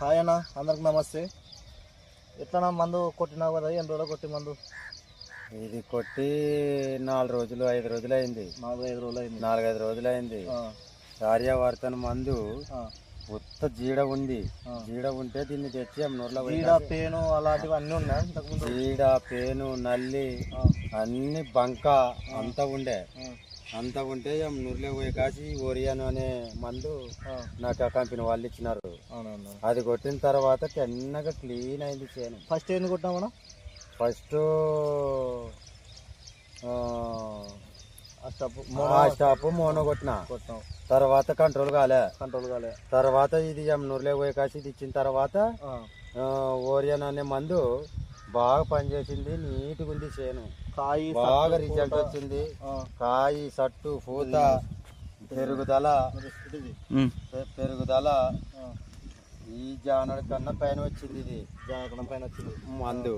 Hi అన్న, అందరికి నమస్తే. ఎట్లా మందు కొట్టినావు కదా, ఎన్ని రోజులు కొట్టి మందు? ఇది కొట్టి 4 రోజులు 5 రోజులు అయింది. 4-5 రోజులు అయింది. 4-5 రోజులు అయింది. కార్యవర్తన మందు ఉత్త జీడ ఉంది. జీడ ఉంటే దీన్ని తెచ్చి జీడ పేను అలాంటివి అన్నీ ఉన్నాయి. జీడ పేను నల్లి అన్ని బంక అంతా ఉంటే నూరులో పోయి కాసి ఓరియాను అనే మందు నాకు ఆ కంపెనీ వాళ్ళు ఇచ్చినారు. అది కొట్టిన తర్వాత చిన్నగా క్లీన్ అయింది చేను. ఫస్ట్ ఏంది కొట్టామన్నా? ఫస్ట్ స్టాప్ మోనో కొట్టినా, తర్వాత కంట్రోల్ కాలే. తర్వాత ఇది నూరులో పోయి కాసి ఇది ఇచ్చిన తర్వాత ఓరియన్ అనే మందు బాగా పనిచేసింది. నీట్గా ఉంది చేను, బాగా రిజల్ట్ వచ్చింది. కాయి సట్టు పూత పెరుగుదల ఈ జానడి కన్నా పైన వచ్చింది. ఇది జానడి పైన వచ్చింది. మందు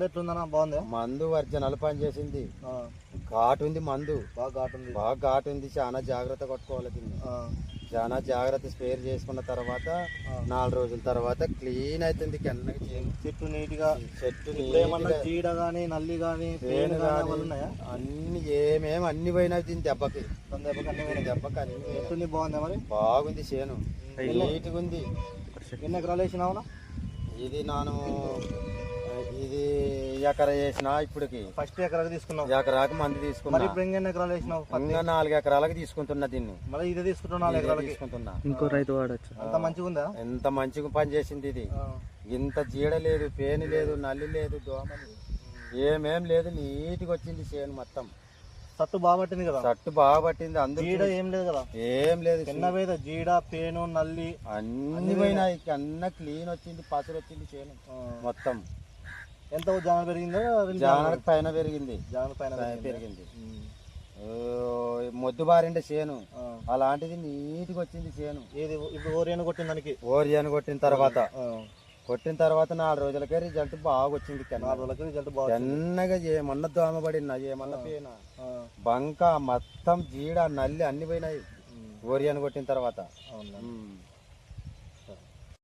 ఎట్లుందన్నా? బాగుంది. మందు ఒరిజినల్ పని చేసింది. ఘాటు ఉంది మందు, బాగా ఘాటు ఉంది. చాలా జాగ్రత్త కొట్టుకోవాలి దీన్ని. చాలా జాగ్రత్త స్పేర్ చేసుకున్న తర్వాత 4 రోజుల తర్వాత క్లీన్ అవుతుంది. చెట్టు నీట్గా, జీడ గానీ నల్లి గానీ పేను గానీ అన్ని ఏమేమి అన్ని పోయినాయి దీని దెబ్బకి అన్ని. బాగుంది మరి, బాగుంది చేను, నీట్గా ఉంది. ఎన్ని ఎకరాలు వేసినావునా? ఇది ఎకరా వేసిన. ఇప్పటికి ఫస్ట్ ఎకరాకి తీసుకున్నావు. ఎకరాకి మంది తీసుకున్నా. ఎన్ని ఎకరాలు వేసినావు? 4 ఎకరాలకు తీసుకుంటున్నా దీన్ని. మళ్ళీ ఇదే తీసుకుంటున్నా, 4 ఎకరాలు తీసుకుంటున్నా. ఇంకో రైతు వాడచ్చు. అంత మంచిగా ఉందా? ఎంత మంచిగా పని చేసింది ఇది. ఇంత జీడ లేదు, పేను లేదు, నల్లి లేదు, దోమ లేదు, ఏమేం లేదు. నీట్గా వచ్చింది చేను మొత్తం. సట్టు బాగా పట్టింది కదా? సట్టు బాగా పట్టింది. అందరూ జీడ ఏం లేదు కదా? ఏం లేదు. చిన్న జీడ పేను నల్లి అన్ని పోయినాయి. అన్న క్లీన్ వచ్చింది, పసరు వచ్చింది చేను మొత్తం. ఎంత జాన పెరిగిందో? జానకి పైన పెరిగింది. పెరిగింది. మొద్దు బారిండే చేను, అలాంటిది నీట్గా వచ్చింది చేను. ఏది ఇప్పుడు ఓరియాను కొట్టిన దానికి? ఓరియాను కొట్టిన తర్వాత 4 రోజులకే రిజల్ట్ బాగా వచ్చింది. 4 రోజులకి రిజల్ట్ బాగా. చిన్నగా ఏమన్నా దోమ పడినా, ఏమన్నా పేనా, బంక మొత్తం జీడ నల్లి అన్ని పోయినాయి ఓరియాను కొట్టిన తర్వాత.